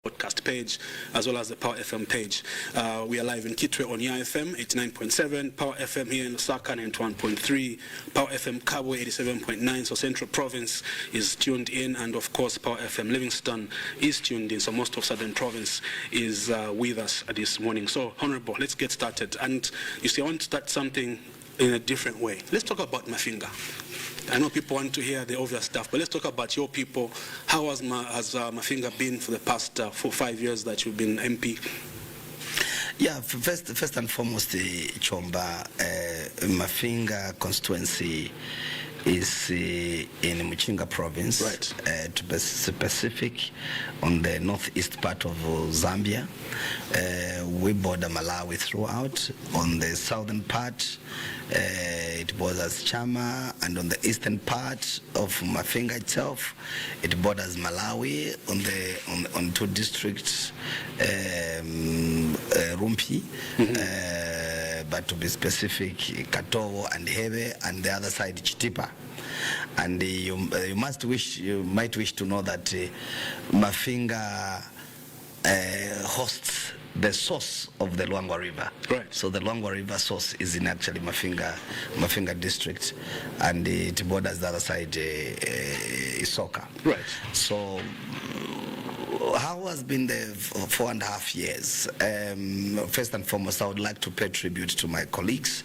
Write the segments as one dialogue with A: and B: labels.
A: podcast page as well as the Power FM page. We are live in Kitwe on FM 89.7, Power FM here in Lusaka 91.3, Power FM Kabwe 87.9. So Central Province is tuned in, and of course Power FM Livingston is tuned in. So most of Southern Province is with us this morning. So Honorable, let's get started. And you see, I want to start something in a different way. Let's talk about Mafinga. I know people want to hear the obvious stuff, but let's talk about your people. How has Mafinga been for the past 4 or 5 years that you've been MP?
B: Yeah, first and foremost, Chomba, Mafinga Constituency is in Muchinga Province, right. To be specific, on the northeast part of Zambia. We border Malawi throughout. On the southern part, it borders Chama, and on the eastern part of Mafinga itself, it borders Malawi. On two districts, Rumpi, but to be specific, Katowo and Hebe, and the other side Chitipa. And you might wish to know that Mafinga hosts the source of the Luangwa River.
A: Right.
B: So the Luangwa River source is in actually Mafinga district, and it borders the other side, Isoka.
A: Right.
B: So how has been the 4.5 years? First and foremost, I would like to pay tribute to my colleagues,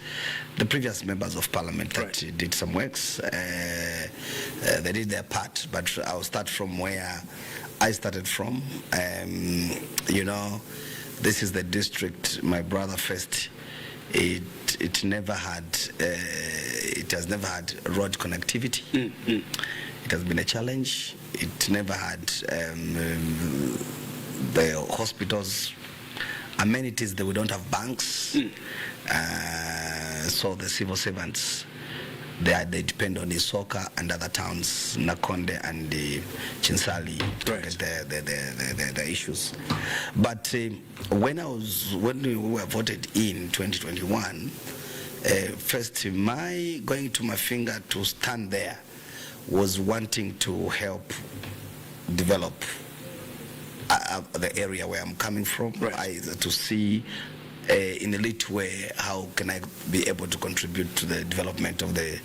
B: the previous members of parliament that right. did some works. They did their part, but I'll start from where I started from. You know, this is the district my brother first. It has never had road connectivity. Mm-hmm. It has been a challenge. It never had the hospitals, amenities. We don't have banks. So the civil servants, they depend on Isoka and other towns, Nakonde and Chinsali, to
A: right.
B: get the issues. But when we were voted in 2021, first my going to Mafinga to stand there was wanting to help develop the area where I'm coming from,
A: right.
B: To see in a little way how can I be able to contribute to the development of the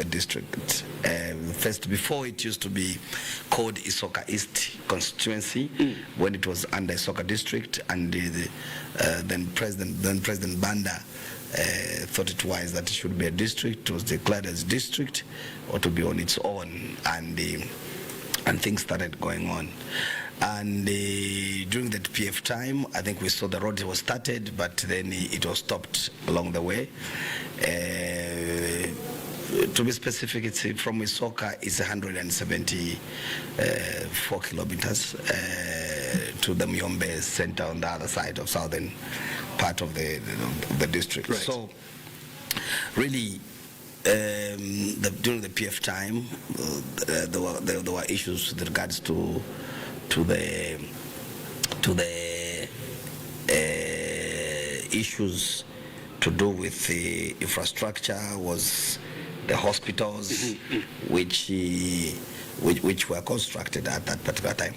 B: district. First, before it used to be called Isoka East Constituency, when it was under Isoka District, and then President Banda thought it wise that it should be a district. It was declared as district or to be on its own, and things started going on. And during that PF time, I think we saw the road was started, but then it was stopped along the way. To be specific, it's from Isoka, it's 174 kilometers to the Myombe center on the other side of southern part of the district.
A: Right.
B: So really, during the PF time, there were issues with regards to the issues to do with the infrastructure, was the hospitals, which were constructed at that particular time.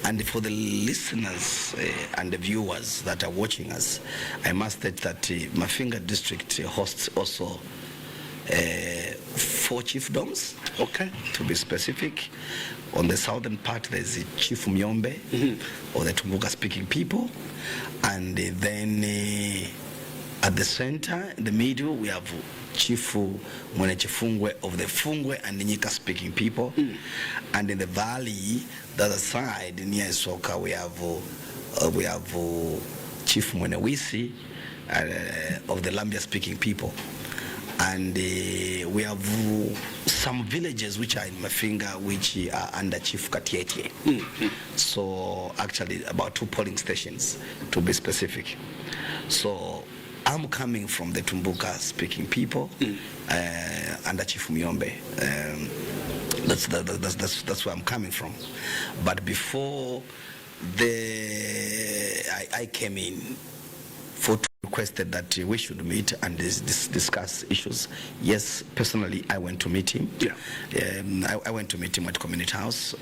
B: And for the listeners and the viewers that are watching us, I must state that Mafinga district hosts also 4 chiefdoms.
A: Okay.
B: To be specific, on the southern part there's Chief Myombe, or the Tunguka speaking people, and then at the center, in the middle, we have Chief Mwenechefungwe of the Fungwe and Nyika speaking people, and in the valley, the other side near Isoka, we have Chief Mwenewisi of the Lambia speaking people. And we have some villages which are in Mafinga which are under Chief Katiete. So actually about 2 polling stations to be specific. So I'm coming from the Tumbuka speaking people under Chief Myombe. That's where I'm coming from. But before I came in, for 2 requested that we should meet and discuss issues. Yes, personally, I went to meet him.
A: Yeah.
B: I went to meet him at Community House.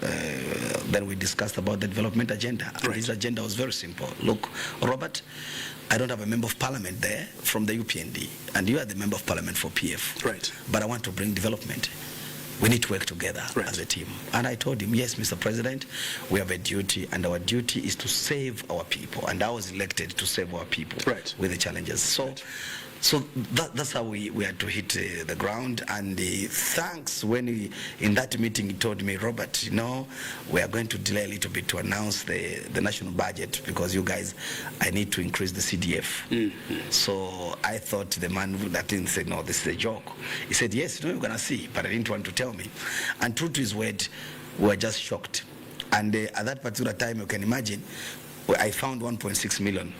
B: Then we discussed about the development agenda. And his agenda was very simple. Look, Robert, I don't have a member of parliament there from the UPND, and you are the member of parliament for PF.
A: Right.
B: But I want to bring development. We need to work together as a team. And I told him, yes, Mr. President, we have a duty, and our duty is to save our people. And I was elected to save our people with the challenges. So that's how we had to hit the ground. And thanks when in that meeting he told me, Robert, you know, we are going to delay a little bit to announce the national budget because you guys, I need to increase the CDF. So I thought the man that didn't say, no, this is a joke. He said, yes, you know, you're going to see, but I didn't want to tell me. And true to his word, we were just shocked. And at that particular time, you can imagine, I found 1.6 million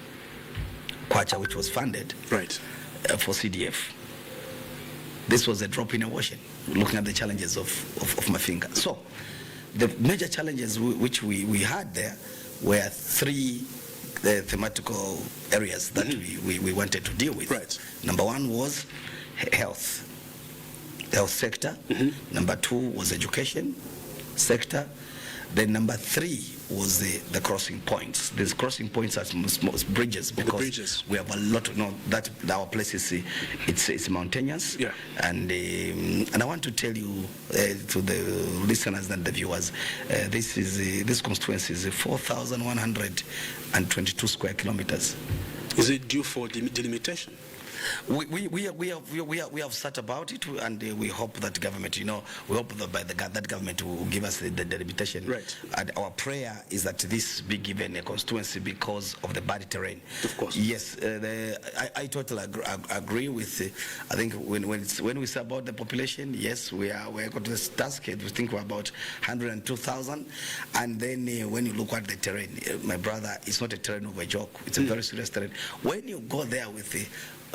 B: kwacha, which was funded. For CDF. This was a drop in the ocean, looking at the challenges of Mafinga. So, the major challenges which we had there were three thematical areas that we wanted to deal with. Number one was health sector. Number two was education sector. Then number three was the crossing points. These crossing points are bridges because we have a lot of that our place is it's mountainous. And I want to tell you to the listeners and the viewers, this constituency is 4,122 square kilometers.
A: Is it due for delimitation?
B: We have thought about it, and we hope that government, we hope that that government will give us the delimitation. And our prayer is that this be given a constituency because of the bad terrain.
A: Of course.
B: Yes, I totally agree with. I think when we say about the population, yes, we're got this task. We think we're about 102,000, and then when you look at the terrain, my brother, it's not a terrain of a joke. It's a very serious terrain. When you go there with the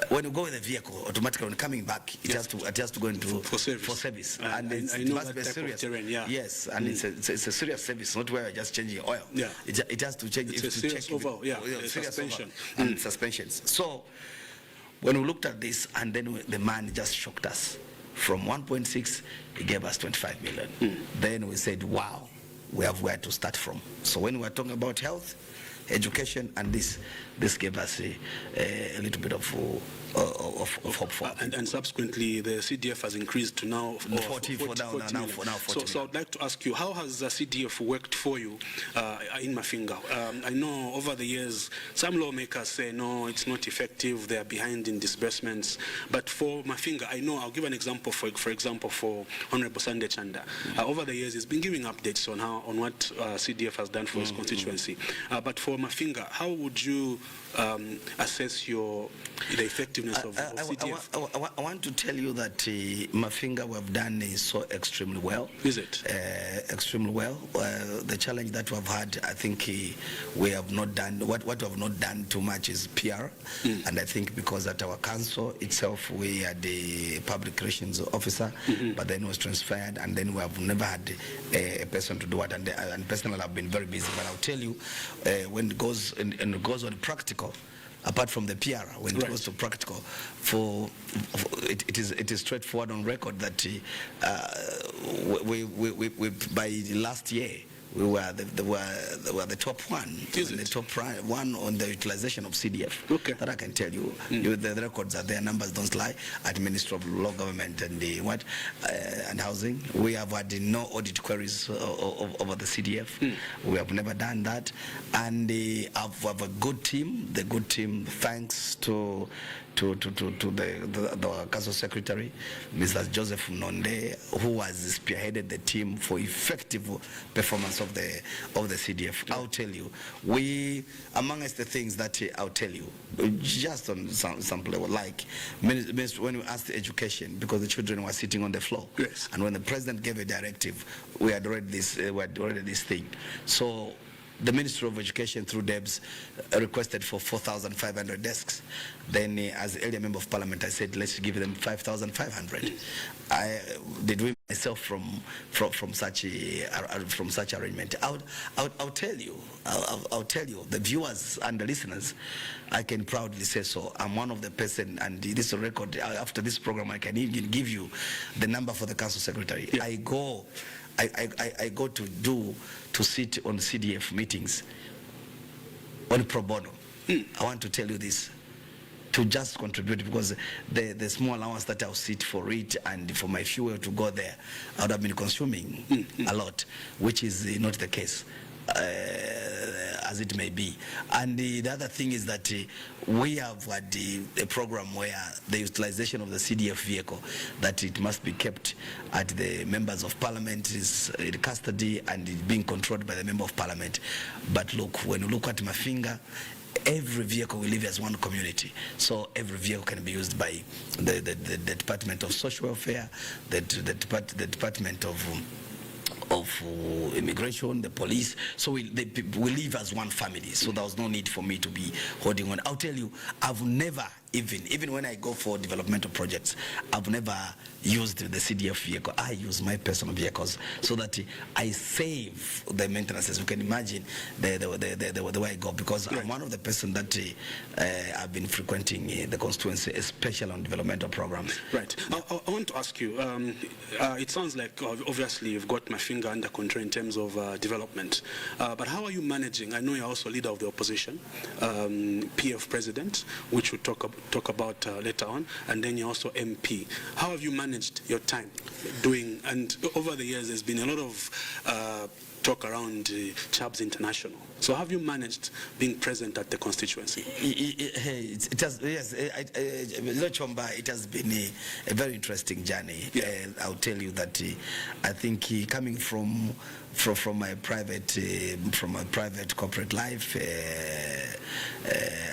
B: when you go with a vehicle, automatically when coming back, it has to go into for service. And it must be a serious terrain. Yes, and it's a serious service, not where you're just changing oil. It has to change.
A: It's a serious overhaul.
B: Suspension and suspensions. So when we looked at this, and then the man just shocked us. From 1.6, he gave us 25 million. Then we said, wow, we have where to start from. So when we're talking about health, education, and this gave us a little bit of hope for.
A: And subsequently, the CDF has increased to now 40 million. So I'd like to ask you, how has the CDF worked for you in Mafinga? I know over the years, some lawmakers say, no, it's not effective, they're behind in disbursements. But for Mafinga, I know, I'll give an example, for example, for Honorable Sande Chanda. Over the years, he's been giving updates on what CDF has done for his constituency. But for Mafinga, how would you assess the effectiveness of CDF?
B: I want to tell you that Mafinga we have done so extremely well.
A: Is it?
B: Extremely well. The challenge that we have had, I think we have not done, what we have not done too much is PR. And I think because at our council itself, we had the public relations officer, but then was transferred, and then we have never had a person to do it. And personally, I've been very busy. But I'll tell you, when it goes on practical, apart from the PR, when it goes to practical, it is straightforward on record that we by last year we were the top one, the top one on the utilization of CDF. That I can tell you. The records are there, numbers don't lie. At Ministry of Law, Government and and Housing, we have had no audit queries over the CDF. We have never done that, and we have a good team. The good team, thanks to the council secretary, Mr. Joseph Nonde, who has spearheaded the team for effective performance of the CDF. I'll tell you, amongst the things that I'll tell you, just on some level, like when we asked the education, because the children were sitting on the floor, and when the president gave a directive, we had already this thing. So the Ministry of Education through DEBS requested for 4,500 desks. Then as earlier member of parliament, I said, let's give them 5,500. I myself from such arrangement. I'll tell you, the viewers and the listeners, I can proudly say so. I'm one of the person, and this record, after this program, I can even give you the number for the council secretary. Yeah. I go to sit on CDF meetings on pro bono. I want to tell you this, to just contribute, because the small allowance that I'll sit for it and for my fuel to go there, I would have been consuming a lot, which is not the case, as it may be. And the other thing is that we have had a program where the utilization of the CDF vehicle, that it must be kept at the members of parliament's custody and being controlled by the member of parliament. But look, when you look at Mafinga, every vehicle we live as one community, so every vehicle can be used by the Department of Social Welfare, the Department of Immigration, the police. So we live as one family, so there was no need for me to be holding on. I'll tell you, I've never, even when I go for developmental projects, I've never used the CDF vehicle. I use my personal vehicles so that I save the maintenance. You can imagine the way I go, because I'm one of the person that I've been frequenting the constituency, especially on developmental programs.
A: Right. Yeah. I want to ask you, it sounds like obviously you've got Mafinga under control in terms of development, but how are you managing? I know you're also leader of the opposition, PF president, which we'll talk about later on, and then you're also MP. How have you managed your time doing, and over the years there's been a lot of talk around Chabs International. So have you managed being present at the constituency?
B: It has, yes, it has been a very interesting journey. Yeah. I'll tell you that I think coming from my private corporate life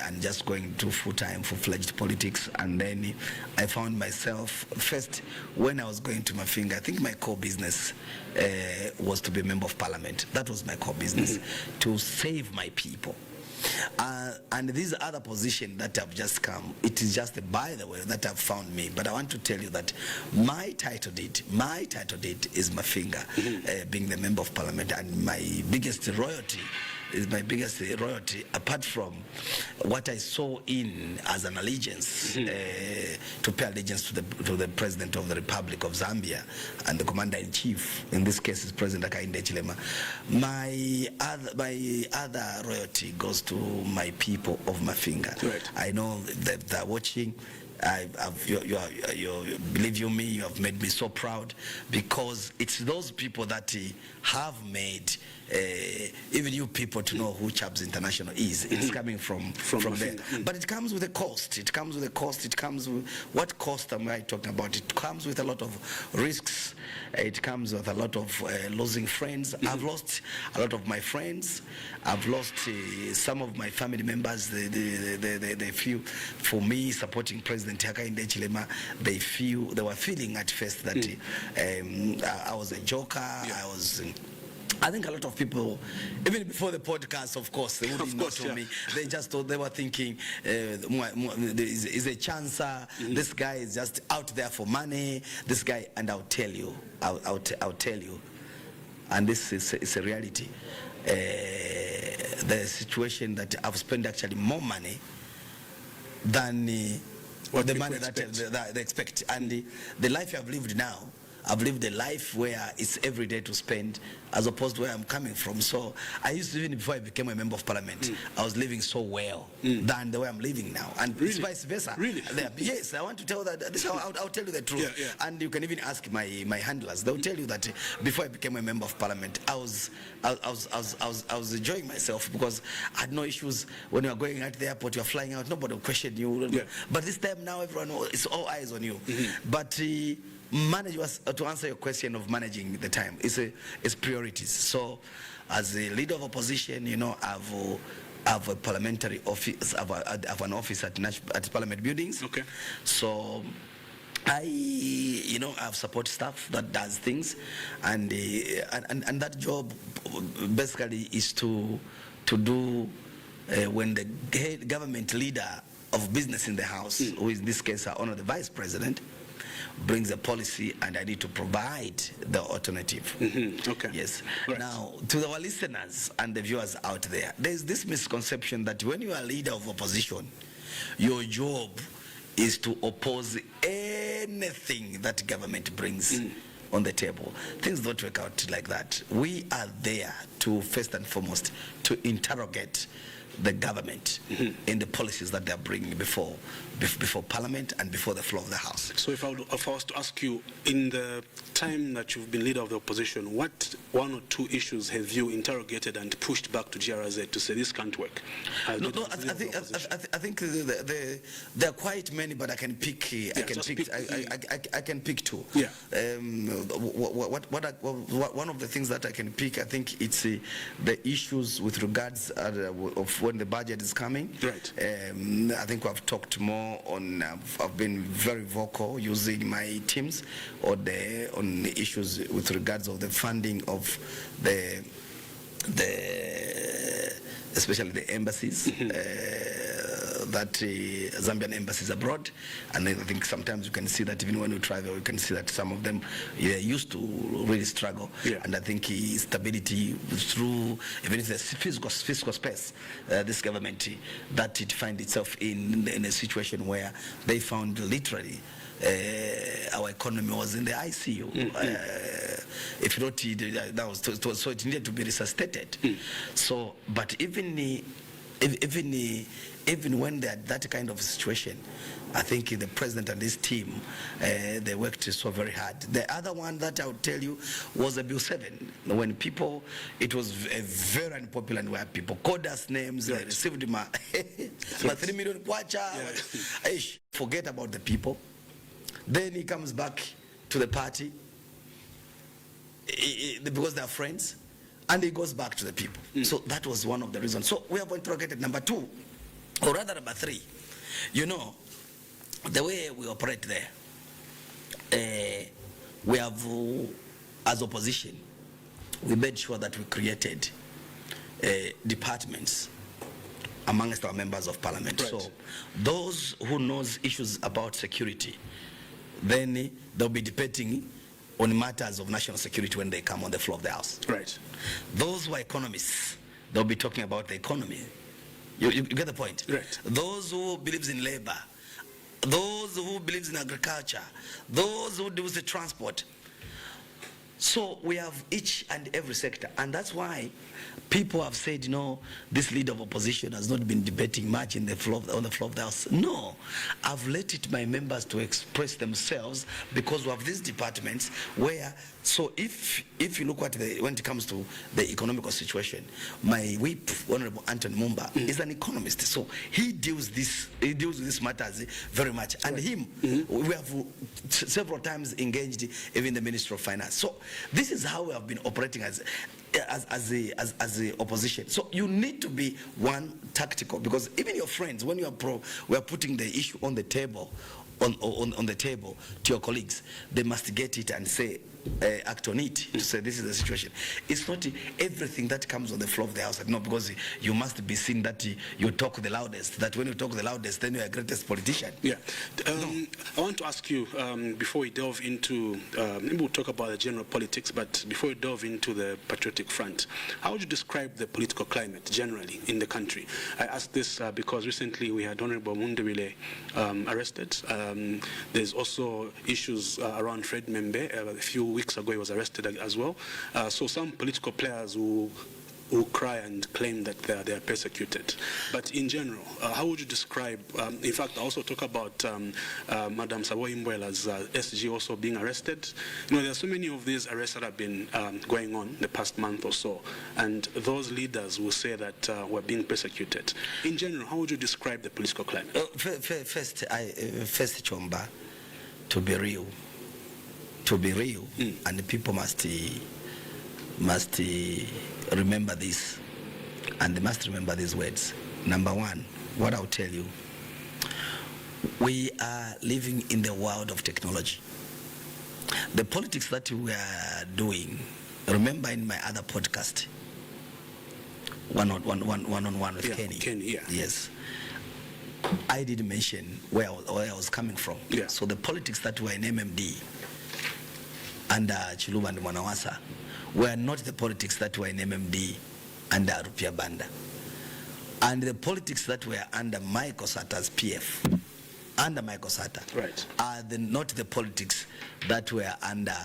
B: and just going to full-fledged politics, and then I found myself first when I was going to Mafinga. I think my core business was to be a member of parliament. That was my core business, to save my people. And this other position that I've just come, it is just a by the way that I've found me. But I want to tell you that my title deed is Mafinga, being the member of parliament, and my biggest royalty apart from what I saw in as an allegiance, to pay allegiance to the President of the Republic of Zambia and the Commander-in-Chief, in this case is President Hakainde Hichilema. My other royalty goes to my people of Mafinga. Right. I know that they're watching. Believe you me, you have made me so proud, because it's those people that have made even you people to know who Chabs International is. It's coming from there. But it comes with a cost. It comes with what cost am I talking about? It comes with a lot of risks. It comes with a lot of losing friends. I've lost a lot of my friends. I've lost some of my family members. They feel, for me supporting President Hakainde Hichilema, they were feeling at first that I was a joker. I think a lot of people, even before the podcast, of course, they wouldn't know to me. They just thought, they were thinking, is a chancer. This guy is just out there for money. This guy, and I'll tell you, and this is a reality. The situation that I've spent actually more money than the money that they expect, and the life I've lived now. I've lived a life where it's every day to spend, as opposed to where I'm coming from. So I used to, even before I became a member of parliament, I was living so well than the way I'm living now. And it's vice versa. Really? Yes, I want to tell that. I'll tell you the truth. Yeah, yeah. And you can even ask my handlers. They'll tell you that before I became a member of parliament, I was enjoying myself, because I had no issues. When you're going out the airport, you're flying out, nobody will question you. Yeah. But this time now, everyone, it's all eyes on you. But to answer your question of managing the time, it's priorities. So as a leader of opposition, you know, I have a parliamentary office, I have an office at parliament buildings. Okay. So I have support staff that does things, and that job basically is to do when the government leader of business in the house, who in this case are honor the vice president, brings a policy, and I need to provide the alternative.
A: Okay.
B: Yes.
A: Right.
B: Now, to our listeners and the viewers out there, there's this misconception that when you are a leader of opposition, your job is to oppose anything that government brings on the table. Things don't work out like that. We are there to, first and foremost, to interrogate the government in the policies that they are bringing before Parliament and before the floor of the House.
A: So if I was to ask you, in the time that you've been leader of the opposition, what one or two issues have you interrogated and pushed back to GRZ to say this can't work?
B: I think there are quite many, but I can pick. I can pick two.
A: Yeah.
B: One of the things that I can pick, I think it's the issues with regards of when the budget is coming.
A: Right.
B: I think I've talked more on. I've been very vocal using my teams on the issues with regards of the funding of especially the embassies, that Zambian embassies abroad. And I think sometimes you can see that even when you travel, you can see that some of them used to really struggle.
A: Yeah.
B: And I think stability through, even if there's fiscal space, this government, that it finds itself in a situation where they found literally our economy was in the ICU. If not, so it needed to be resuscitated. So, but even when they're that kind of situation, I think the president and his team, they worked so very hard. The other one that I would tell you was Bill 7. When people, it was very unpopular, and where people called us names, they received my 3 million kwacha. Forget about the people. Then he comes back to the party because they are friends, and he goes back to the people. So that was one of the reasons. So we have interrogated number 2, or rather number 3. You know, the way we operate there, we have, as opposition, we made sure that we created departments amongst our members of parliament. Right. So those who knows issues about security, then they'll be debating on matters of national security when they come on the floor of the House.
A: Right.
B: Those who are economists, they'll be talking about the economy. You get the point?
A: Right.
B: Those who believes in labor, those who believes in agriculture, those who do the transport. So we have each and every sector, and that's why people have said, you know, this leader of opposition has not been debating much on the floor of the House. No, I've let it my members to express themselves, because we have these departments where. So if you look at when it comes to the economical situation, my whip, Honorable Anton Mumba, is an economist. So he deals with these matters very much. And we have several times engaged even the Minister of Finance. So this is how we have been operating as the opposition. So you need to be one tactical, because even your friends, when you are we are putting the issue on the table, on the table to your colleagues, they must get it and say, act on it, to say this is the situation. It's not everything that comes on the floor of the House. No, because you must be seen that you talk the loudest, that when you talk the loudest, then you're the greatest politician.
A: Yeah. I want to ask you, before we delve into, maybe we'll talk about the general politics, but before we delve into the Patriotic Front, how would you describe the political climate generally in the country? I ask this because recently we had Honorable Mundebile arrested. There's also issues around Fred Membe. A few weeks ago he was arrested as well. So some political players who cry and claim that they are persecuted. But in general, how would you describe, in fact, I also talk about Madam Sabo Imbwela's SG also being arrested. You know, there are so many of these arrests that have been going on the past month or so, and those leaders will say that we're being persecuted. In general, how would you describe the political climate?
B: First, Chomba, to be real, and the people must remember this, and they must remember these words. Number 1, what I'll tell you, we are living in the world of technology. The politics that we are doing, remember in my other podcast, one-on-one with Kenny.
A: Kenny, yeah.
B: Yes. I did mention where I was coming from.
A: Yeah.
B: So the politics that were in MMD under Chiluba and Mwanawasa were not the politics that were in MMD under Rupia Banda. And the politics that were under Michael Sata's PF, under Michael Sata,
A: right,
B: are not the politics that were under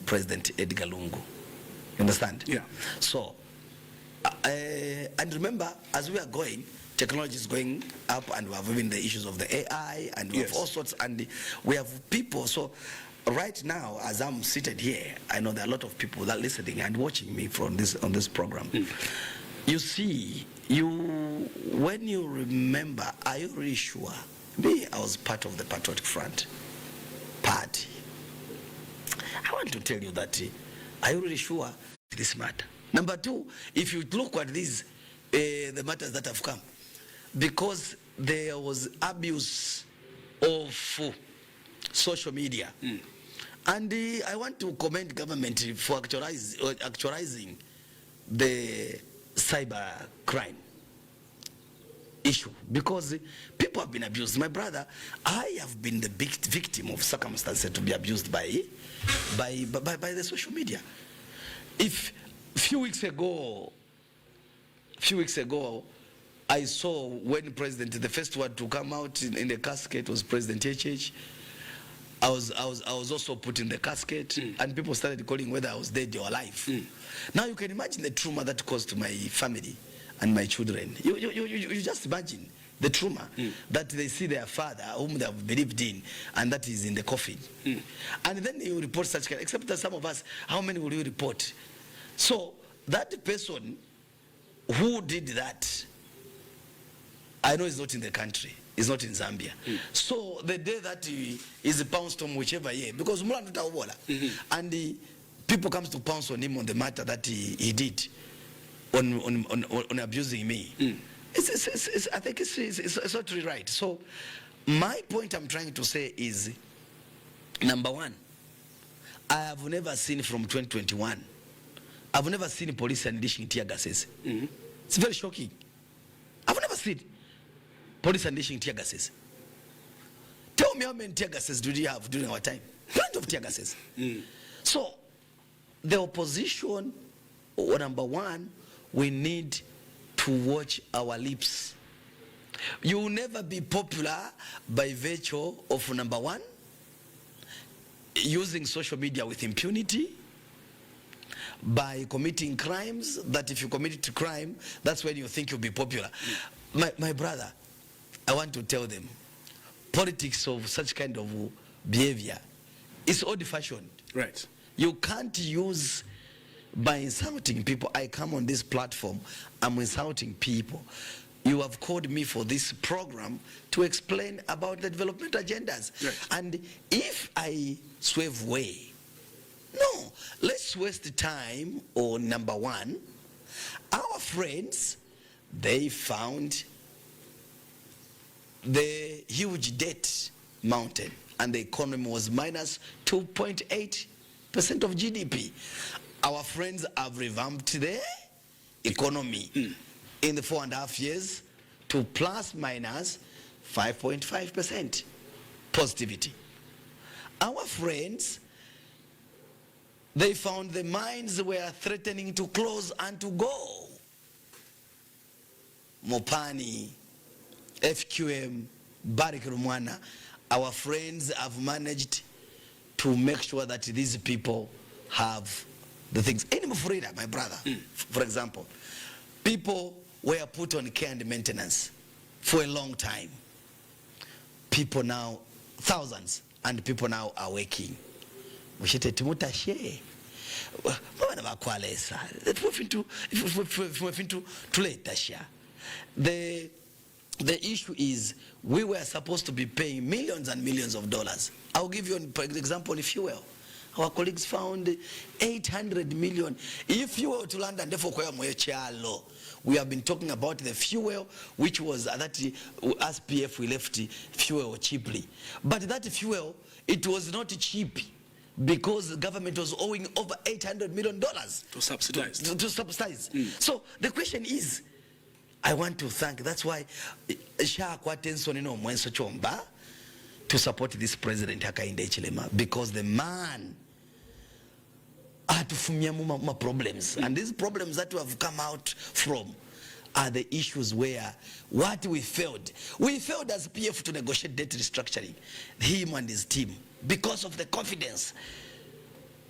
B: President Edgar Lungu. You understand?
A: Yeah.
B: So, and remember, as we are going, technology is going up, and we have even the issues of the AI, and we have all sorts, and we have people. So, right now, as I'm seated here, I know there are a lot of people that are listening and watching me from on this program. You see, when you remember, are you really sure? Me, I was part of the Patriotic Front party. I want to tell you that, are you really sure this matter? Number two, if you look at these, the matters that have come, because there was abuse of social media. And I want to commend government for actualizing the cyber crime issue, because people have been abused. My brother, I have been the big victim of circumstances to be abused by the social media. If a few weeks ago, I saw when the first one to come out in the casket was President HH. I was also put in the casket, and people started calling whether I was dead or alive. Now you can imagine the trauma that caused to my family and my children. You just imagine the trauma that they see their father, whom they have believed in, and that is in the coffin. And then you report such kind, except that some of us, how many will you report? So that person who did that, I know is not in the country. Is not in Zambia. So the day that he is pounced on whichever year, because and people comes to pounce on him on the matter that he did on abusing me. I think it's not really right. So my point I'm trying to say is, number one, I have never seen from 2021, I've never seen police unleashing tear gases. It's very shocking. I've never seen police unleashing tear gases. Tell me how many tear gases did you have during our time? Plenty of tear gases. So, the opposition, number one, we need to watch our lips. You will never be popular by virtue of, number one, using social media with impunity, by committing crimes, that if you commit a crime, that's when you think you'll be popular. My brother, I want to tell them, politics of such kind of behavior is old-fashioned.
A: Right.
B: You can't use by insulting people. I come on this platform, I'm insulting people. You have called me for this program to explain about the development agendas. Right. And if I swerve way, no, let's waste the time on number one. Our friends, they found the huge debt mountain, and the economy was minus 2.8% of GDP. Our friends have revamped the economy in the 4.5 years to plus minus 5.5% positivity. Our friends, they found the mines were threatening to close and to go. Mopani, FQM, Barrick Rumwana, our friends have managed to make sure that these people have the things. In Mufurida, my brother, for example, people were put on care and maintenance for a long time. People now, thousands, and people now are waking. The issue is, we were supposed to be paying millions and millions of dollars. I'll give you an example in fuel. Our colleagues found 800 million. If you were to land and therefore we have been talking about the fuel, which was that as PF we left fuel cheaply. But that fuel, it was not cheap, because the government was owing over $800 million to subsidize. So the question is, I want to thank, that's why Sha kwa tension no mwenso chomba to support this president Hakainde Hichilema, because the man had to fumia ma problems, and these problems that we have come out from are the issues where what we failed as PF to negotiate debt restructuring, him and his team, because of the confidence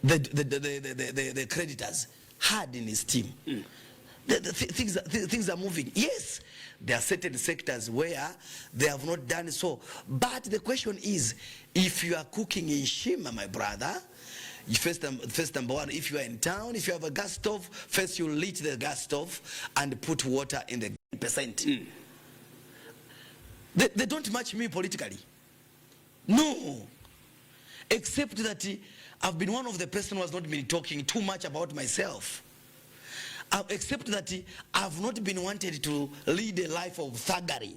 B: the creditors had in his team. Things are moving. Yes, there are certain sectors where they have not done so, but the question is, if you are cooking in Shima, my brother, first number one, if you are in town, if you have a gas stove, first you lit the gas stove and put water in the percent. They don't match me politically. No. Except that I've been one of the person who has not been talking too much about myself. Except that I've not been wanted to lead a life of thuggery.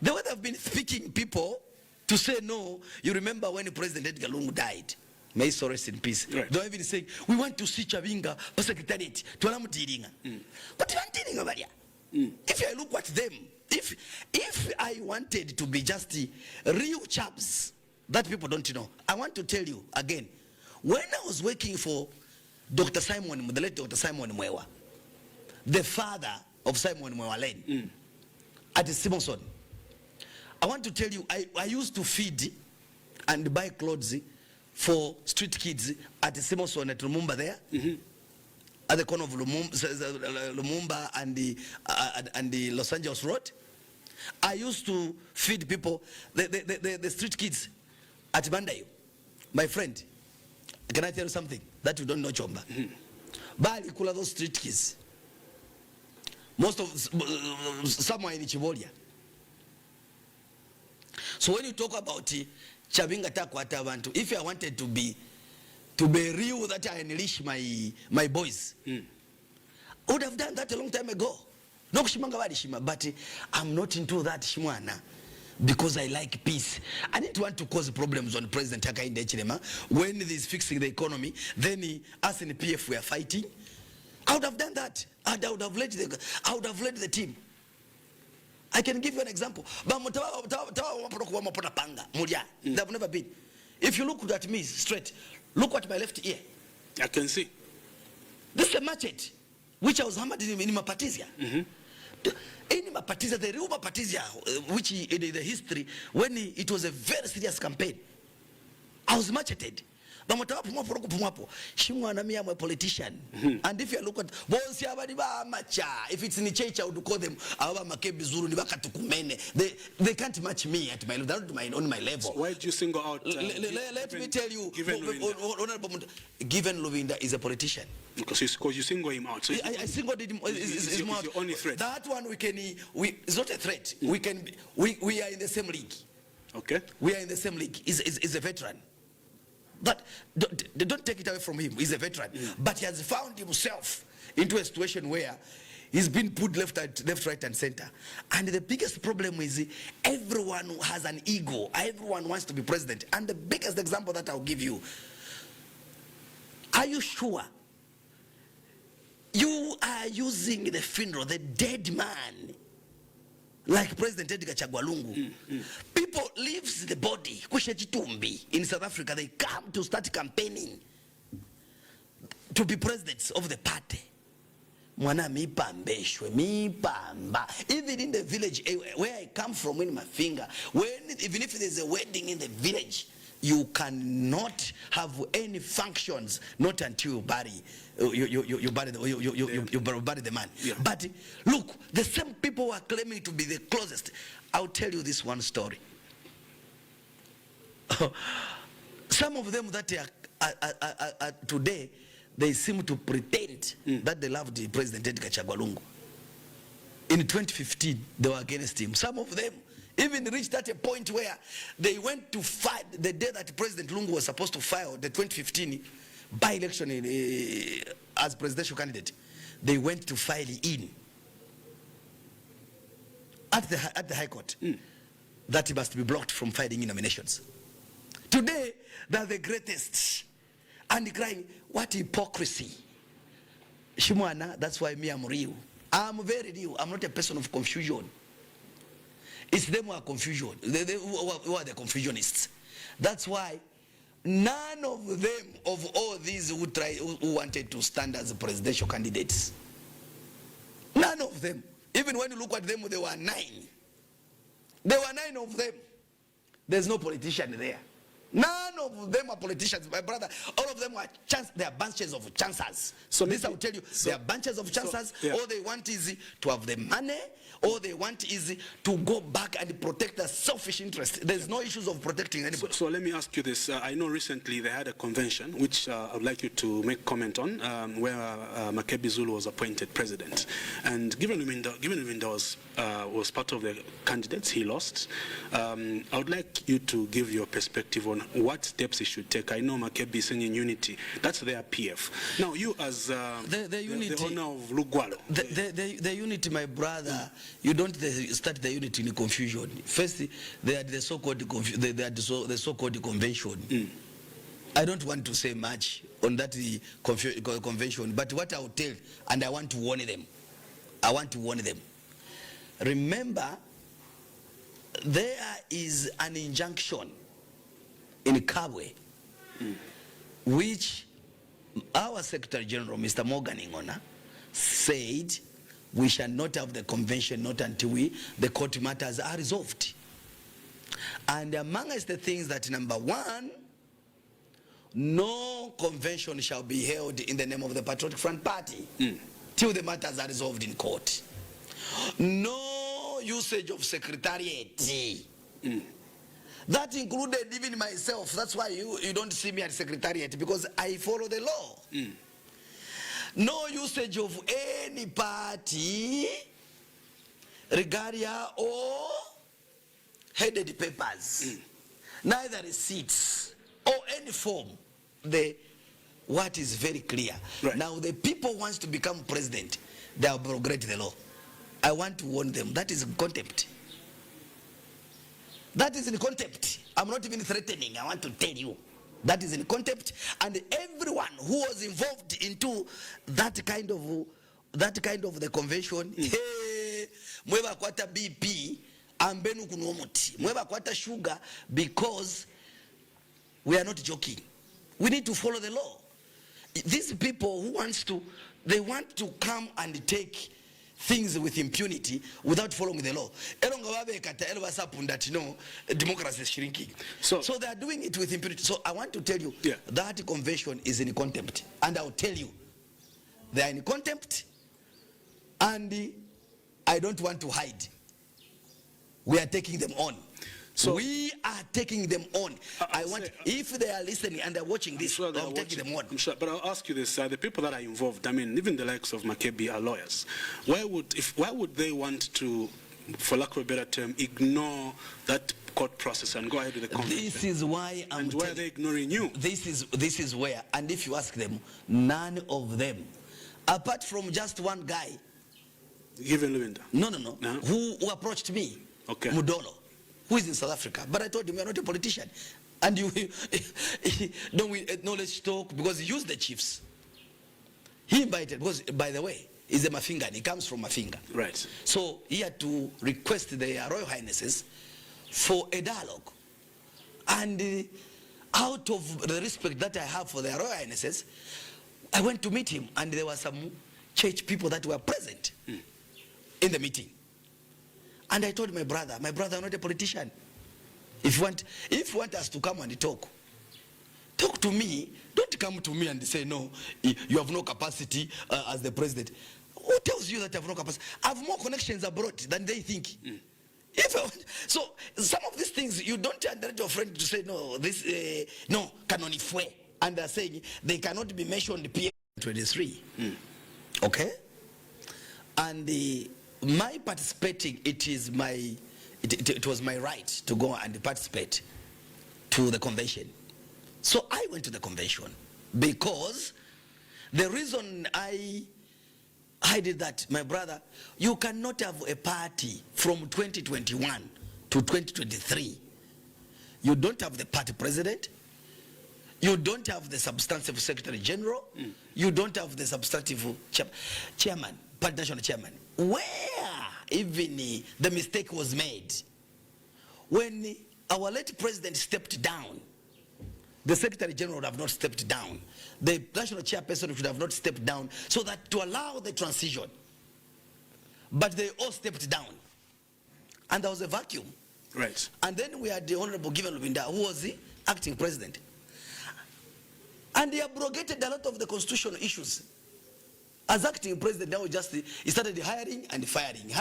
B: The way they've been speaking people to say no. You remember when President Edgar Lungu died? May he so rest in peace. Right. They're even saying, we want to see Chabinga for secretariat. But you want if I look at them, if I wanted to be just real chaps that people don't know, I want to tell you again, when I was working for Dr. Simon, the late Dr. Simon Mwewa, the father of Simon Mwewa Lane, at Simonson, I want to tell you, I used to feed and buy clothes for street kids at Simonson at Lumumba there, at the corner of Lumumba and the Los Angeles Road. I used to feed people, the street kids at Bandayo. My friend, can I tell you something that you don't know, Chomba? Bali kula those street kids. Most of somewhere in Chibolia. So when you talk about Chabinga takwata abantu, if I wanted to be real, that I unleash my boys, I would have done that a long time ago. No kushimanga wali shima, but I'm not into that shimwana because I like peace. I didn't want to cause problems on President Hakainde Hichilema when he's fixing the economy. Then us in the PF we are fighting. I would have done that. I would have led the team. I can give you an example. They've never been. If you look at me straight, look at my left ear.
A: I can see.
B: This is a machete which I was hammered in Mapatizia. In Mapatizia, the real Mapatizia, which in the history, when it was a very serious campaign, I was macheted. Shimwana, I'm a politician. And if you look at if it's in church, I would call them Makebi Zulu. They can't match me at my level, on my level.
A: So why did you single out?
B: Let me tell you, Given Luvinda is a politician.
A: Because you single him out. So
B: I singled him.
A: Is your only threat.
B: That one it's not a threat. We are in the same league.
A: Okay.
B: We are in the same league. He's a veteran. But don't take it away from him. He's a veteran. But he has found himself into a situation where he's been put left, right, and center. And the biggest problem is everyone has an ego. Everyone wants to be president. And the biggest example that I'll give you, are you sure you are using the funeral, the dead man, like President Edgar Chagwalungu? People leaves the body in South Africa. They come to start campaigning to be presidents of the party. Even in the village where I come from in Mafinga, even if there's a wedding in the village, you cannot have any functions not until you bury the man. Yeah. But look, the same people who are claiming to be the closest. I'll tell you this one story. Some of them that are today, they seem to pretend that they loved the President Edgar Chagwalungu. In 2015, they were against him. Some of them even reached at a point where they went to fight the day that President Lungu was supposed to file the 2015 by-election as presidential candidate. They went to file in at the High Court that he must be blocked from filing in nominations. Today, they're the greatest. And crying, what hypocrisy. Shimwana, that's why me, I'm real. I'm very real. I'm not a person of confusion. It's them who are confusion. Who are the confusionists. That's why none of them, of all these who wanted to stand as presidential candidates, none of them, even when you look at them, there were 9. There were 9 of them. There's no politician there. None of them are politicians, my brother. All of them are they are bunches of chancers. So this I will tell you, they are bunches of chancers. All they want is to have the money. All they want is to go back and protect their selfish interest. There's no issues of protecting anybody.
A: So let me ask you this. I know recently they had a convention, which I would like you to make comment on, where Makebi Zulu was appointed president. And given Windows was part of the candidates, he lost. I would like you to give your perspective on what steps he should take. I know Makebi is singing unity. That's their PF. Now, you as the owner of Lugwalo.
B: The unity, my brother, you don't start the unity in confusion. First, they had the so-called convention. I don't want to say much on that convention, but what I will tell, and I want to warn them. I want to warn them. Remember, there is an injunction in Kabwe, which our Secretary General, Mr. Morgan Ingona, said we shall not have the convention not until the court matters are resolved. And amongst the things that, number 1, no convention shall be held in the name of the Patriotic Front Party till the matters are resolved in court. No usage of secretariat. That included even myself. That's why you don't see me at secretariat, because I follow the law. No usage of any party, regalia or headed papers, neither receipts or any form. What is very clear. Right. Now the people wants to become president, they abrogate the law. I want to warn them, that is contempt. That is in contempt. I'm not even threatening. I want to tell you. That is in contempt. And everyone who was involved into that kind of the convention, hey, mweba kwata BP, ambenu kunomuti, mweba kwata sugar, because we are not joking. We need to follow the law. These people who they want to come and take things with impunity without following the law. That democracy is shrinking. So they are doing it with impunity. So I want to tell you that convention is in contempt. And I'll tell you, they are in contempt, and I don't want to hide. We are taking them on. So we are taking them on. If they are listening and they're watching this, I'm taking them on.
A: I'm sure, but I'll ask you this: the people that are involved, I mean, even the likes of Makebi are lawyers. Why would they want to, for lack of a better term, ignore that court process and go ahead with the convention?
B: This is why
A: and why are they ignoring you?
B: This is where, and if you ask them, none of them, apart from just one guy,
A: Given Luinda.
B: No, who approached me, Mudolo, who is in South Africa. But I told him, you're not a politician. And let's talk, because he used the chiefs. He invited, because, by the way, he's a Mafinga, and he comes from Mafinga.
A: Right.
B: So he had to request the Royal Highnesses for a dialogue. And out of the respect that I have for the Royal Highnesses, I went to meet him, and there were some church people that were present in the meeting. And I told my brother, I'm not a politician. If you want us to come and talk to me. Don't come to me and say, no, you have no capacity as the president. Who tells you that I have no capacity? I have more connections abroad than they think. So some of these things, you don't encourage your friend to say, no, this, no, canonifue. And they're saying they cannot be mentioned in P23. Okay? And my participating, it was my right to go and participate to the convention. So I went to the convention because the reason I did that, my brother, you cannot have a party from 2021 to 2023. You don't have the party president. You don't have the substantive secretary general. You don't have the substantive chairman, party national chairman. Where even the mistake was made when our late president stepped down, the Secretary General would have not stepped down. The national chairperson should have not stepped down, so that to allow the transition. But they all stepped down. And there was a vacuum.
A: Right.
B: And then we had the Honorable Given Lubinda, who was the acting president. And he abrogated a lot of the constitutional issues. As acting president, now he started hiring and firing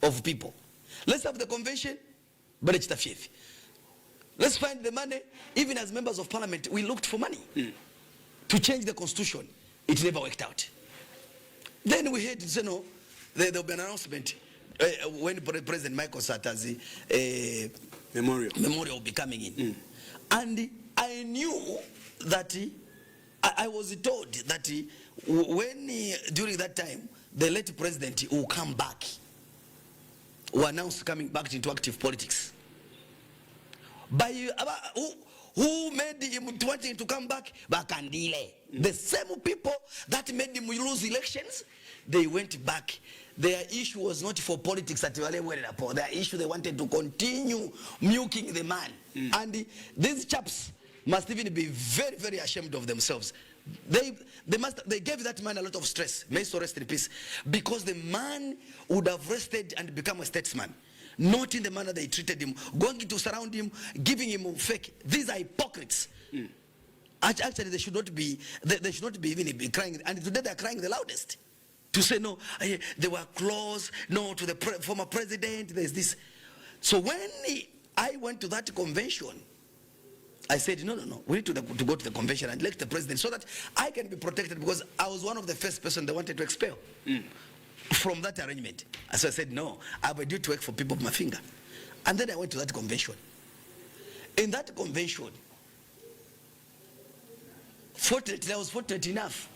B: of people. Let's have the convention, but it's the fifth. Let's find the money. Even as members of parliament, we looked for money to change the constitution. It never worked out. Then we heard, no, there'll be an announcement when President Michael Sarkozy memorial will be coming in. And I knew that I was told that when during that time the late president will come back, will announce coming back into active politics. By who made him wanting to come back? Bakandile. The same people that made him lose elections, they went back. Their issue was not for politics at their issue, they wanted to continue milking the man. And these chaps must even be very, very ashamed of themselves. They gave that man a lot of stress. May so rest in peace. Because the man would have rested and become a statesman. Not in the manner they treated him, going to surround him, giving him fake. These are hypocrites. Actually, they should not be even be crying. And today they are crying the loudest. To say, no, they were close, no, to the former president, there's this. So when I went to that convention, I said, no, we need to go to the convention and elect the president so that I can be protected, because I was one of the first person they wanted to expel from that arrangement. So I said, no, I will do to work for people of Mafinga. And then I went to that convention. In that convention, fortunately, I was fortunate enough.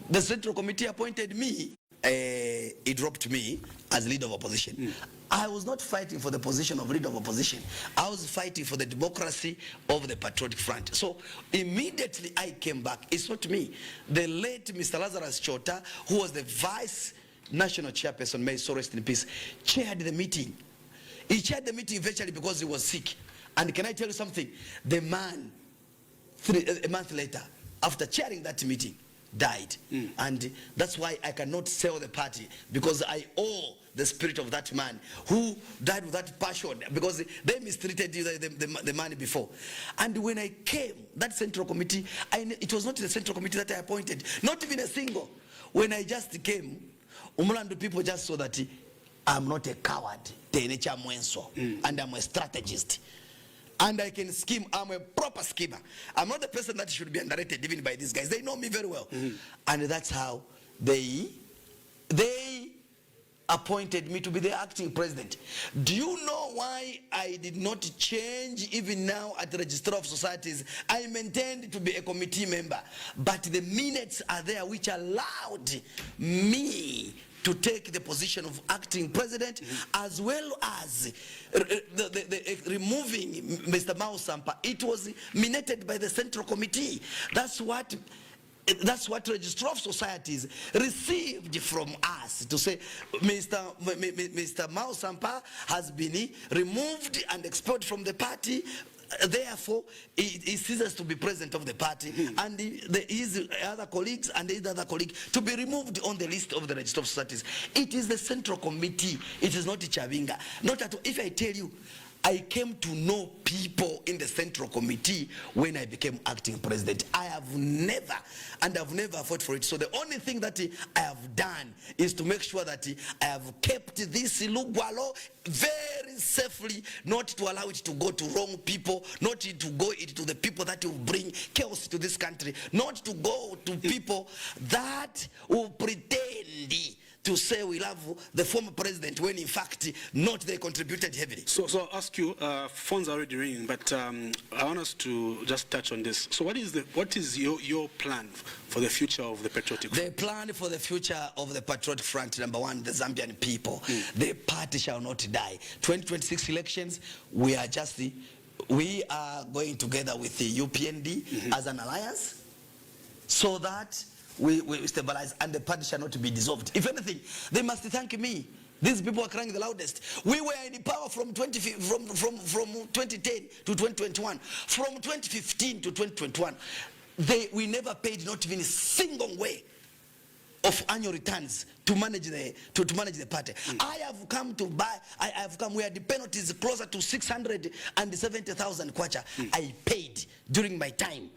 B: The Central Committee appointed me. It dropped me as leader of opposition. I was not fighting for the position of leader of opposition. I was fighting for the democracy of the Patriotic Front. So immediately I came back. It's not me. The late Mr. Lazarus Chota, who was the vice national chairperson, may so rest in peace, chaired the meeting. He chaired the meeting virtually because he was sick. And can I tell you something? The man, a month later, after chairing that meeting, died. And that's why I cannot sell the party, because I owe the spirit of that man who died with that passion, because they mistreated the man before. And when I came, that Central Committee, it was not the Central Committee that I appointed, not even a single. When I just came, Umulandu people just saw that I'm not a coward, and I'm a strategist. And I can scheme. I'm a proper schemer. I'm not the person that should be underrated even by these guys. They know me very well. And that's how they appointed me to be the acting president. Do you know why I did not change even now at the Register of Societies? I maintained to be a committee member. But the minutes are there which allowed me to take the position of acting president, as well as removing Mr. Mao Sampa. It was minuted by the Central Committee. That's what Registrar of Societies received from us, to say Mr. Mao Sampa has been removed and expelled from the party. Therefore, he ceases to be president of the party, and his other colleagues and his other colleague to be removed on the list of the Register of Societies. It is the Central Committee. It is not Chabinga. Not at all. If I tell you, I came to know people in the Central Committee when I became acting president. I have never, and I've never fought for it. So the only thing that I have done is to make sure that I have kept this Lugwalo very safely, not to allow it to go to wrong people, not to go into the people that will bring chaos to this country, not to go to people that will pretend to say we love the former president when in fact not they contributed heavily.
A: So I'll ask you, phones are already ringing, but I want us to just touch on this. So what is your plan for the future of the Patriotic Front?
B: The plan for the future of the Patriotic Front, number one, the Zambian people. The party shall not die. 2026 elections, we are going together with the UPND as an alliance, so that we stabilize, and the party shall not be dissolved. If anything, they must thank me These people are crying the loudest. We were in power from 2010 to 2021. From 2015 to 2021, we never paid not even a single way of annual returns to manage the party. I have come to buy. I have come where the penalties closer to 670,000 kwacha I paid during my time,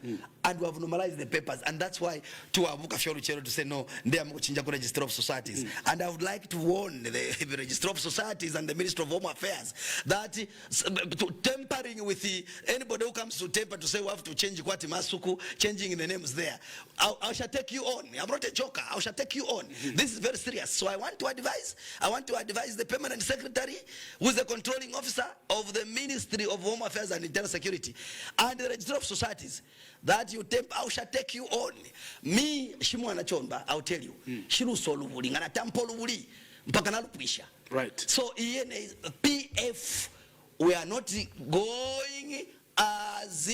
B: and we have normalized the papers, and that's why to avuka Fioluchero to say no, they are kuchinja ku Register of Societies, and I would like to warn the Register of Societies and the Minister of Home Affairs that tampering with anybody who comes to temper to say we have to change Kwati Masuku, changing the names there. I shall take you on. I'm not a joker. I shall take you on. This is very serious. So I want to advise the permanent secretary, who is the controlling officer of the Ministry of Home Affairs and Internal Security, and the Register of Societies, that you I shall take you on. Me Shimwana Chomba, I'll tell you. Shiru solubuli ngana tampolubuli mpaka nalupisha.
A: Right.
B: So PF, we are not going as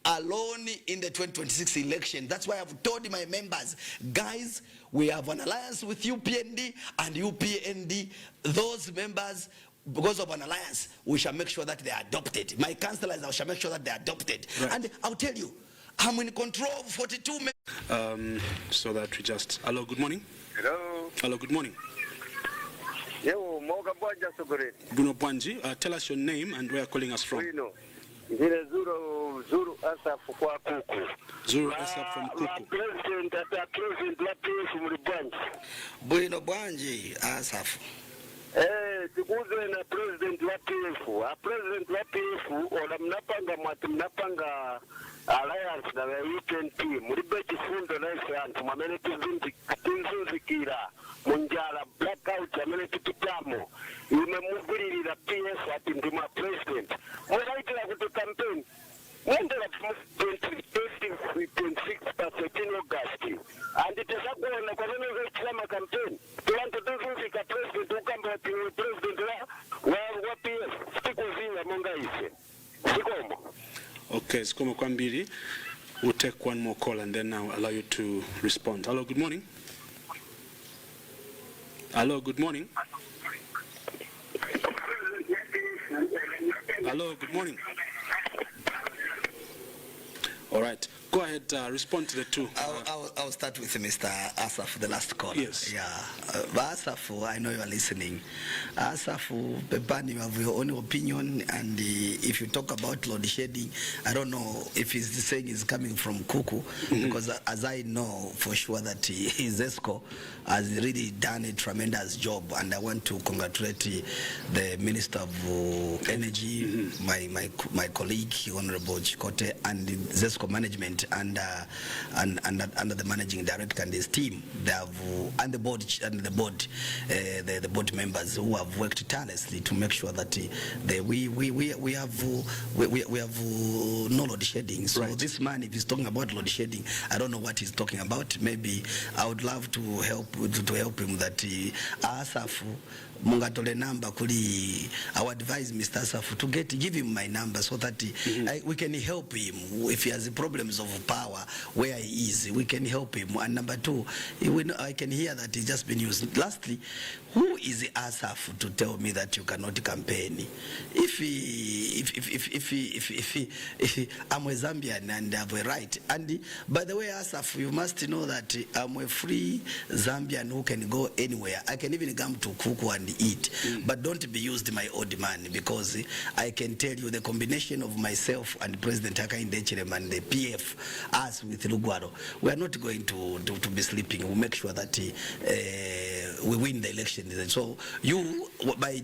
B: alone in the 2026 election. That's why I've told my members, guys, we have an alliance with UPND, and UPND, those members, because of an alliance, we shall make sure that they are adopted. My councillors, I shall make sure that they are adopted. Right. And I'll tell you, I'm in control of 42 members.
A: So that we just... Hello, good morning.
C: Hello.
A: Hello, good morning.
C: Yo, Moga Bwanja Sogore.
A: Bruno Bwanji, tell us your name and where you're calling us from.
C: Bruno. Zuru Asaf kwa Kuku.
A: Zuru Asaf from Kuku.
C: President la PF Mlibwanji.
B: Bruno Bwanji Asaf.
C: Tikuze na President la PF. President la PF, ola mnapanga alliance na UPNP. Mlibeti fundo na isantu. Mamene tinzunzikira. Munjala blackout amene tipitamo. Imemugirira la PF ati ndima president. Mwaitila kuti campaign. Mwendela 26% August. And it is a goal na kwa nini zechama campaign. Tulanto tuzunzika president ukamba president wa PF. Siku zinga monga ise. Sikomo.
A: Okay, Sikomo Kwambiri. We'll take one more call and then I'll allow you to respond. Hello, good morning. Hello, good morning. Hello, good morning. All right. Go ahead, respond to the two.
B: I'll start with Mr. Asaf, the last caller.
A: Yes.
B: Yeah. Asaf, I know you are listening. Asaf, Pepani, you have your own opinion, and if you talk about load shedding, I don't know if he's saying it's coming from Kuku, because as I know for sure that Zesco has really done a tremendous job, and I want to congratulate the Minister of Energy, my colleague, Honorable Chikote, and the Zesco management, and under the managing director and his team, they have and the board members who have worked tirelessly to make sure that we have no load shedding. So right. This man, if he's talking about load shedding, I don't know what he's talking about. Maybe I would love to help him that Asaf mungatole number kuli. I would advise Mr. Asaf to give him my number so that we can help him if he has problems of power where he is. We can help him. And number two, I can hear that he's just been used. Lastly, who is Asaf to tell me that you cannot campaign? If I'm a Zambian and I have a right. And by the way, Asaf, you must know that I'm a free Zambian who can go anywhere. I can even come to Kuku and eat, but don't be used my old man, because I can tell you the combination of myself and President Hakainde Hichilema and the PF, us with Lugwaro, we are not going to be sleeping. We'll make sure that we win the election. So you, my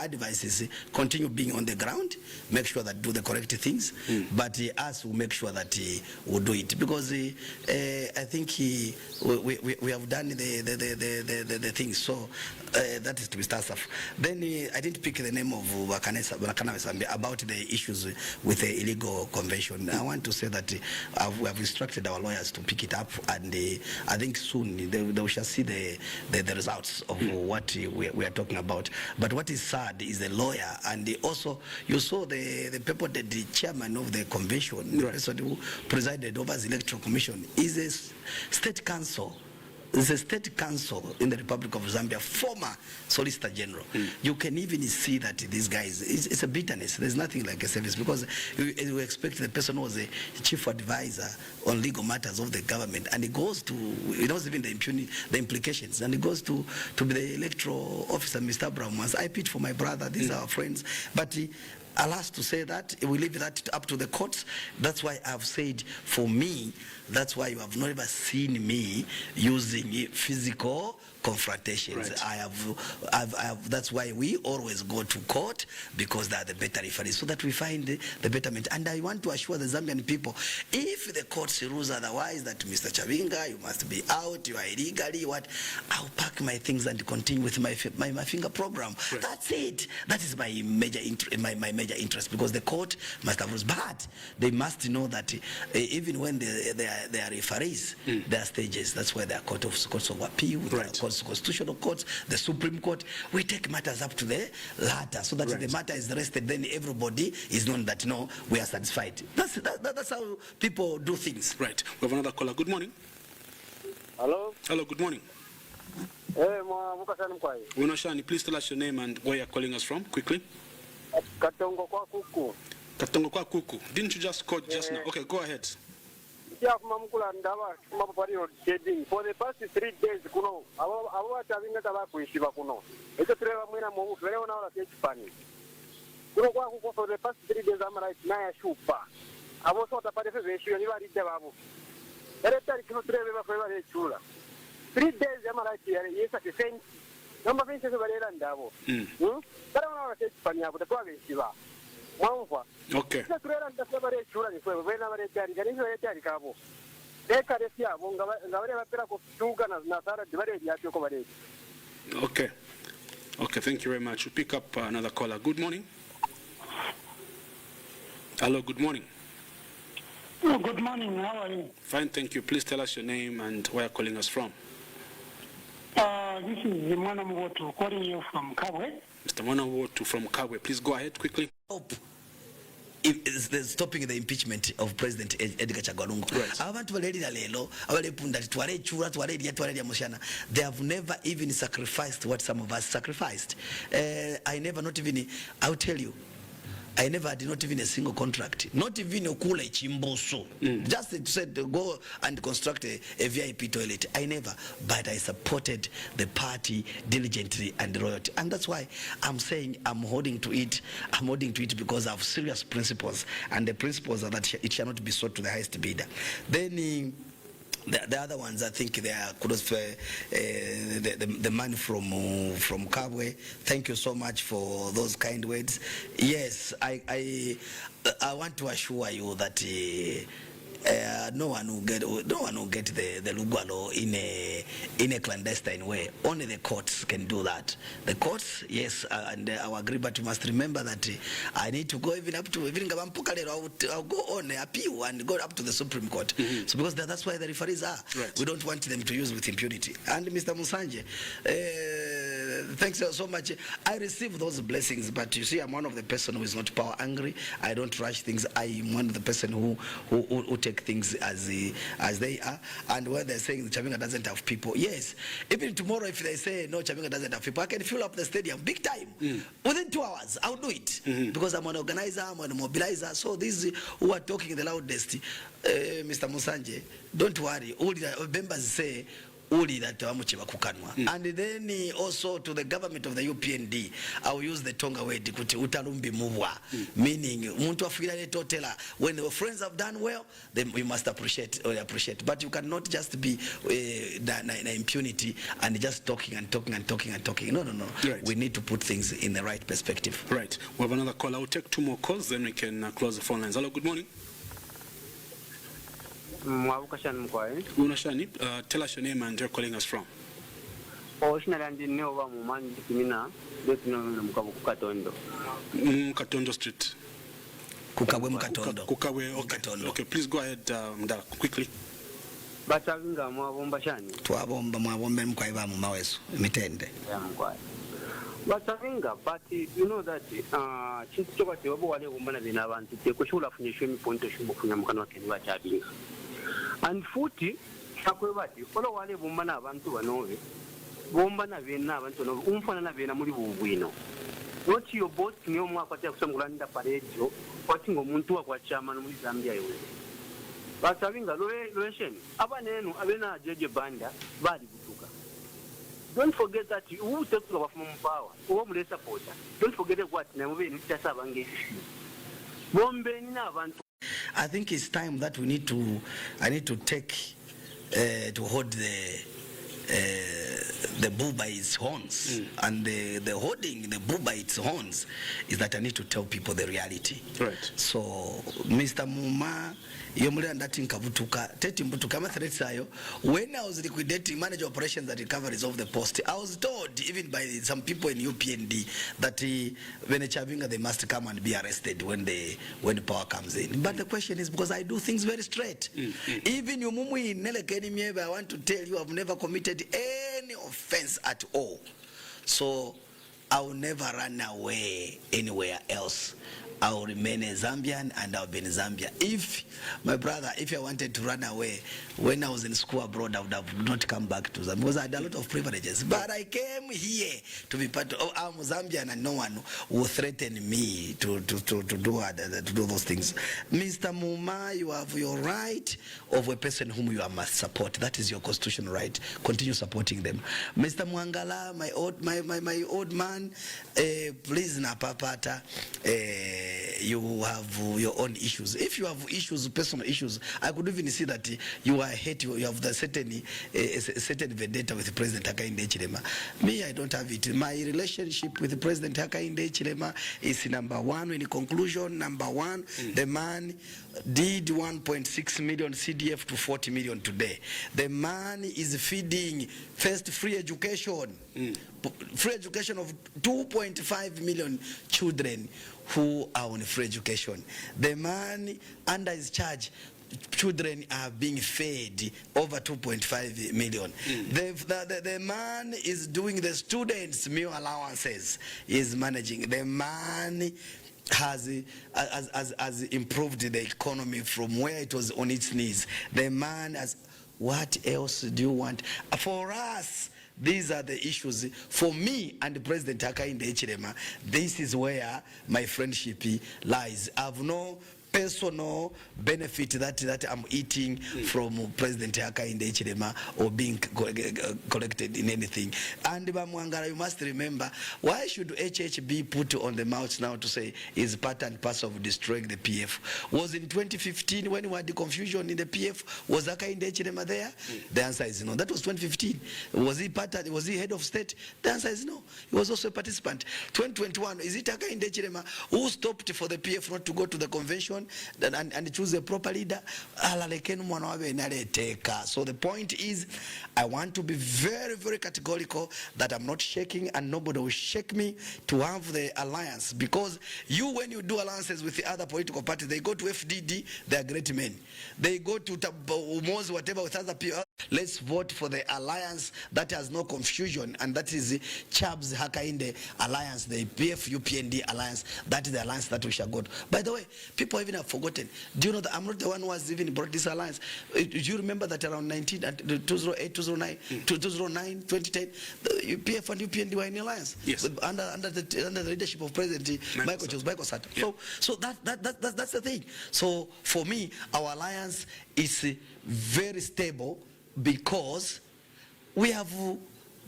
B: advice is continue being on the ground, make sure that do the correct things, but us will make sure that we'll do it, because I think we have done the things. So that is to be started. Then I didn't pick the name of Wakana about the issues with the illegal convention. I want to say that we have instructed our lawyers to pick it up, and I think soon they shall see the results of what we are talking about. But what is sad is the lawyer, and also you saw the people that the chairman of the convention, the person who presided over the electoral commission, is a state council the state council in the Republic of Zambia, former Solicitor General. You can even see that these guys, it's a bitterness. There's nothing like a service, because we expect the person who was a chief advisor on legal matters of the government, and he goes to, he knows even the implications, and he goes to be the electoral officer, Mr. Abraham, once. I pitch for my brother, these are our friends, but alas to say that, we leave that up to the courts. That's why I've said, for me, that's why you have never seen me using physical confrontations.
A: Right.
B: I have, that's why we always go to court, because they are the better referees, so that we find the betterment. And I want to assure the Zambian people, if the courts rules otherwise, that Mr. Chabinga, you must be out, you are illegally, what, I'll pack my things and continue with my Mafinga program. Right. That's it. That is my major interest, because the court must have rules, but they must know that even when they are referees, there are stages. That's why there are courts of appeal,
A: right.
B: Constitutional courts, the Supreme Court. We take matters up to the latter, so that
A: right.
B: the matter is rested, then everybody is known that, no, we are satisfied. That's how people do things.
A: Right. We have another caller. Good morning.
C: Hello?
A: Hello, good morning. Unoshani, please tell us your name and where you're calling us from, quickly.
C: Katongo kwa kuku.
A: Katongo kwa kuku. Didn't you just quote just now? Okay, go ahead.
C: For the past 3 days, kuno, our Chabinga Tabaku kuno. It's a trail of Mina Move, very on our Pani. For the past 3 days, I'm like Naya Shupa. I was not a part of the issue, and you are in the Babu. Every time you travel for Chula. 3 days, I'm like here, yes, at the same number of inches of a Davo. But I want to take Pania with the province.
A: Okay. Okay. Okay, thank you very much. We'll pick up another caller. Good morning. Hello, good morning.
D: Oh, good morning. How are you?
A: Fine, thank you. Please tell us your name and where you're calling us from.
D: This is Mwana Mwotu calling you from Kabwe.
A: Mr. Mwana Mwotu from Kabwe. Please go ahead quickly.
B: If stopping the impeachment of President Edgar Chagwa-Lungu. Right. They have never even sacrificed what some of us sacrificed. I'll tell you, I never did not even a single contract, not even a kula chimboso. Just to say go and construct a VIP toilet. I never, but I supported the party diligently and loyalty, and that's why I'm saying I'm holding to it. I'm holding to it because I have serious principles, and the principles are that it shall not be sold to the highest bidder. Then. The other ones, I think they are kudos for the man from Kabwe. Thank you so much for those kind words. Yes, I want to assure you that no one will get the Lugalo in a clandestine way. Only the courts can do that. The courts, yes, and I agree, but you must remember that I need to go even up to I'll go on appeal and go up to the Supreme Court. So because that's why the referees are. Right. We don't want them to use with impunity. And Mr. Musanje, thanks so much. I receive those blessings, but you see, I'm one of the person who is not power angry. I don't rush things. I am one of the person who take things as they are. And when they're saying Chabinga doesn't have people, yes, even tomorrow if they say no, Chabinga doesn't have people, I can fill up the stadium big time. Within 2 hours I'll do it, because I'm an organizer, I'm an mobilizer. So these who are talking the loudest, Mr. Musanje, don't worry, all the members say and then also to the government of the UPND, I will use the Tonga word utalumbi mubwa, meaning muntu afira totela. When the friends have done well, then we must appreciate. But you cannot just be in impunity and just talking. No. Right. We need to put things in the right perspective.
A: Right. We have another call. I will take 2 more calls, then we can close the phone lines. Hello, good morning. Unashani, tell us your name and you're calling us from. Katondo Street. Kukabwe, okay. Okay, please go ahead, quickly.
C: But you know that and 40 akwebati olo wale bomba n'abantu banove bomba na bena abantu no umfana na bena muri bubwino what your boss niyo mwakwatya kusangulanda parejo kwati ngo muntu wa kwa chama no muri Zambia yewe basabinga location abanenu abena jeje banda bali butuka. Don't forget that who takes over from power who mule supporter. Don't forget what na mubeni tsasaba ngesi bombe ni nabantu.
B: I think it's time that I need to take to hold the bull by its horns. And the holding the bull by its horns is that I need to tell people the reality.
A: Right.
B: So Mr. Muma yomule ndati nkabutuka teti mbutuka mathreats ayo. When I was liquidating manager operations and recoveries of the post, I was told even by some people in UPND that when Chabinga they must come and be arrested when the power comes in. But the question is because I do things very straight. Even you mumu inelekeni miebe, I want to tell you I've never committed any offense at all. So I will never run away anywhere else. I will remain a Zambian and I'll be in Zambia. If, my brother, if I wanted to run away when I was in school abroad, I would have not come back to Zambia because I had a lot of privileges. But I came here to be part of, I'm Zambian and no one will threaten me to do those things. Mr. Muma, you have your right of a person whom you must support. That is your constitutional right. Continue supporting them. Mr. Mwangala, my old man, please napapata. You have your own issues. If you have issues, personal issues, I could even see that you are hate. You have the certain vendetta with President Hakainde Hichilema. Me, I don't have it. My relationship with President Hakainde Hichilema is number one. In conclusion, number one, the man did 1.6 million CDF to 40 million today. The man is feeding first free education, free education of 2.5 million children who are on free education. The man under his charge, children are being fed over 2.5 million. The man is doing the students' meal allowances. He is managing. The man has improved the economy from where it was on its knees. The man has. What else do you want? For us, these are the issues. For me and President Hakainde Hichilema, this is where my friendship lies. I have no personal benefit that I'm eating from President Hakainde Hichilema or being collected in anything. And Bamwangara, you must remember, why should HH be put on the mouth now to say is part and parcel of destroying the PF? Was in 2015 when we had the confusion in the PF, was Hakainde Hichilema there? The answer is no. That was 2015. Was he head of state? The answer is no. He was also a participant. 2021, is it Hakainde Hichilema who stopped for the PF not to go to the convention and choose a proper leader? So the point is, I want to be very, very categorical that I'm not shaking and nobody will shake me to have the alliance, because when you do alliances with the other political parties, they go to FDD, they are great men. They go to Umozi, whatever, with other people. Let's vote for the alliance that has no confusion, and that is the Chabs Hakainde alliance, the PF UPND alliance. That is the alliance that we shall go to. By the way, people even have forgotten. Do you know that I'm not the one who has even brought this alliance? Do you remember that around 2008, 2009, 2010, the PF and UPND were in alliance?
A: Yes.
B: Under the leadership of President Michael Sata. Yeah. So that's the thing. So for me, our alliance is very stable because we have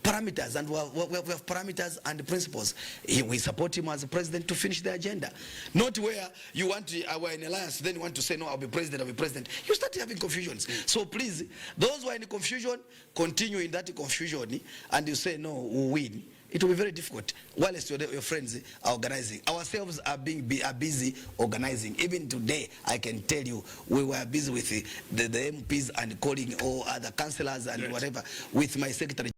B: parameters, and we have parameters and principles. We support him as a president to finish the agenda. Not where you want to, we're in alliance, then you want to say, no, I'll be president. You start having confusions. So please, those who are in confusion, continue in that confusion, and you say, no, we'll win. It will be very difficult. While your friends are organizing, ourselves are busy organizing. Even today, I can tell you, we were busy with the MPs and calling all other councillors and whatever with my secretary.